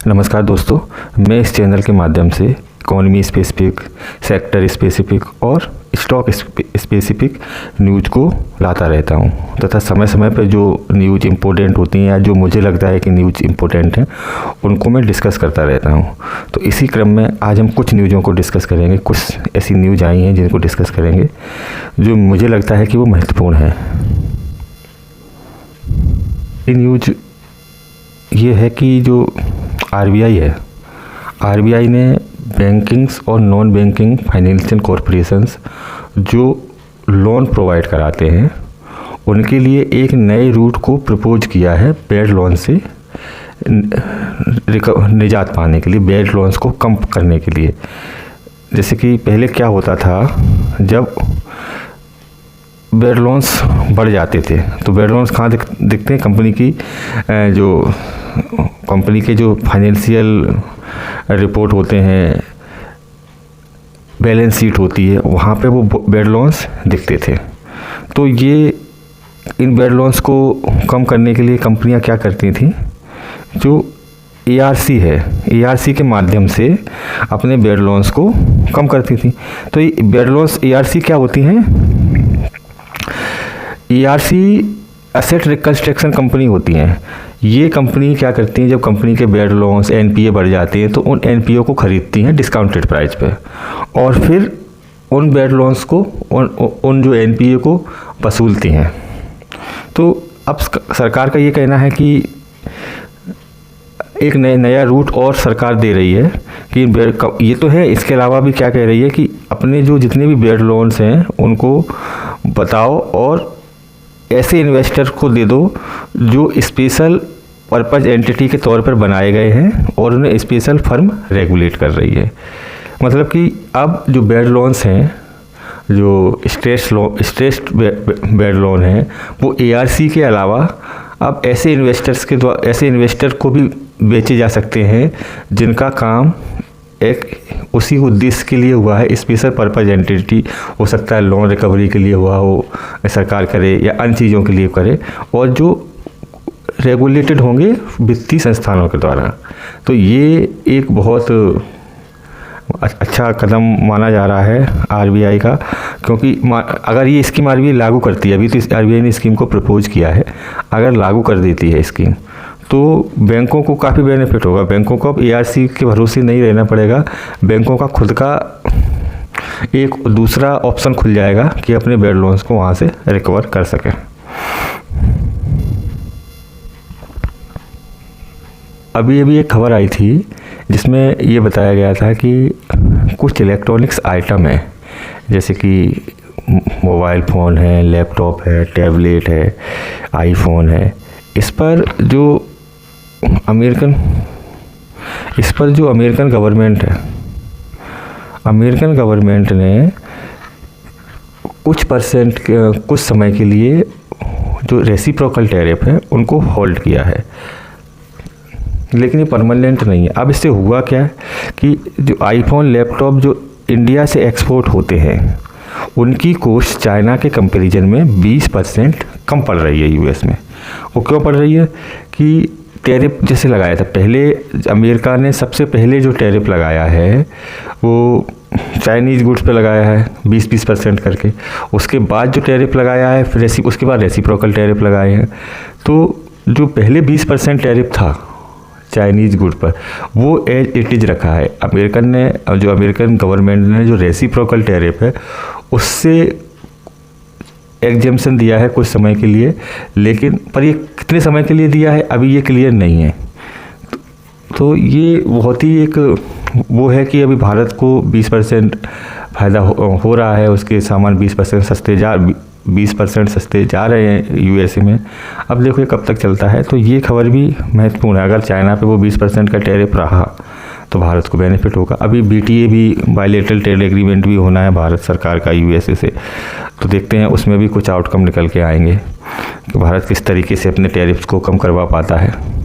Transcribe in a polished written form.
नमस्कार दोस्तों, मैं इस चैनल के माध्यम से इकोनॉमी स्पेसिफिक, सेक्टर स्पेसिफिक और स्टॉक स्पेसिफिक न्यूज़ को लाता रहता हूं तथा समय समय पर जो न्यूज़ इम्पोर्टेंट होती हैं या जो मुझे लगता है कि न्यूज़ इम्पोर्टेंट हैं उनको मैं डिस्कस करता रहता हूं। तो इसी क्रम में आज हम कुछ न्यूज़ों को डिस्कस करेंगे। कुछ ऐसी न्यूज़ आई हैं जिनको डिस्कस करेंगे जो मुझे लगता है कि वो महत्वपूर्ण है। ये न्यूज़ ये है कि जो आरबीआई है, आरबीआई ने बैंकिंग्स और नॉन बैंकिंग फाइनेंशियल कॉरपोरेशंस जो लोन प्रोवाइड कराते हैं उनके लिए एक नए रूट को प्रपोज किया है बैड लोन से निजात पाने के लिए, बैड लोन्स को कम करने के लिए। जैसे कि पहले क्या होता था, जब बैड लोन्स बढ़ जाते थे तो बैड लोन्स कहाँ दिखते हैं, कंपनी के जो फाइनेंशियल रिपोर्ट होते हैं, बैलेंस शीट होती है, वहाँ पे वो बैड लोन्स दिखते थे। तो ये इन बैड लोन्स को कम करने के लिए कंपनियां क्या करती थी, जो एआरसी है, एआरसी के माध्यम से अपने बैड लोन्स को कम करती थी। तो ये बैड लोन्स एआरसी क्या होती हैं, एआरसी एसेट रिकंस्ट्रक्शन कंपनी होती हैं। ये कंपनी क्या करती हैं, जब कंपनी के बैड लोन्स एनपीए बढ़ जाते हैं तो उन एनपीए को ख़रीदती हैं डिस्काउंटेड प्राइस पे और फिर उन बैड लोन्स को उन जो एनपीए को वसूलती हैं। तो अब सरकार का ये कहना है कि एक नया रूट और सरकार दे रही है कि ये तो है, इसके अलावा भी क्या कह रही है कि अपने जो जितने भी बैड लोन्स हैं उनको बताओ और ऐसे इन्वेस्टर को दे दो जो स्पेशल पर्पज एंटिटी के तौर पर बनाए गए हैं और उन्हें स्पेशल फर्म रेगुलेट कर रही है। मतलब कि अब जो बैड लोन्स हैं, जो स्ट्रेस्ड बैड लोन हैं, वो एआरसी के अलावा अब ऐसे इन्वेस्टर को भी बेचे जा सकते हैं जिनका काम एक उसी उद्देश्य के लिए हुआ है, स्पेशल पर्पज एंटिटी हो सकता है, लोन रिकवरी के लिए हुआ हो, सरकार करे या अन्य चीज़ों के लिए करे, और जो रेगुलेटेड होंगे वित्तीय संस्थानों के द्वारा। तो ये एक बहुत अच्छा कदम माना जा रहा है आरबीआई का, क्योंकि अगर ये स्कीम आरबीआई लागू करती है, अभी तो आरबीआई ने स्कीम को प्रपोज किया है, अगर लागू कर देती है स्कीम तो बैंकों को काफ़ी बेनिफिट होगा। बैंकों को अब एआरसी के भरोसे नहीं रहना पड़ेगा, बैंकों का खुद का एक दूसरा ऑप्शन खुल जाएगा कि अपने बैड लोन्स को वहाँ से रिकवर कर सकें। अभी एक खबर आई थी जिसमें ये बताया गया था कि कुछ इलेक्ट्रॉनिक्स आइटम है, जैसे कि मोबाइल फ़ोन है, लैपटॉप है, टैबलेट है, आईफोन है, इस पर जो अमेरिकन गवर्नमेंट है, अमेरिकन गवर्नमेंट ने कुछ समय के लिए जो रेसिप्रोकल टैरिफ है उनको होल्ड किया है, लेकिन ये परमानेंट नहीं है। अब इससे हुआ क्या है कि जो आईफोन, लैपटॉप जो इंडिया से एक्सपोर्ट होते हैं उनकी कॉस्ट चाइना के कंपैरिजन में 20% कम पड़ रही है यूएस में। वो क्यों पड़ रही है कि टैरिफ जैसे लगाया था पहले, अमेरिका ने सबसे पहले जो टैरिफ लगाया है वो चाइनीज़ गुड्स पे लगाया है 20% करके, उसके बाद जो टैरिफ लगाया है फिर उसके बाद रेसिप्रोकल टैरिफ लगाए हैं। तो जो पहले 20% टैरिफ था चाइनीज़ गुड पर, वो एज इट इज़ रखा है। अमेरिकन गवर्नमेंट ने जो रेसिप्रोकल टैरिफ है उससे एग्जेम्पशन दिया है कुछ समय के लिए, लेकिन पर ये कितने समय के लिए दिया है अभी ये क्लियर नहीं है। तो ये बहुत ही एक वो है कि अभी भारत को 20% फ़ायदा हो रहा है, उसके सामान 20% सस्ते जा रहे हैं यूएसए में। अब देखो ये कब तक चलता है। तो ये खबर भी महत्वपूर्ण है, अगर चाइना पे वो 20% का टैरिफ रहा तो भारत को बेनिफिट होगा। अभी बीटीए भी, बायलैटरल ट्रेड एग्रीमेंट भी होना है भारत सरकार का यूएसए से, तो देखते हैं उसमें भी कुछ आउटकम निकल के आएंगे कि भारत किस तरीके से अपने टैरिफ्स को कम करवा पाता है।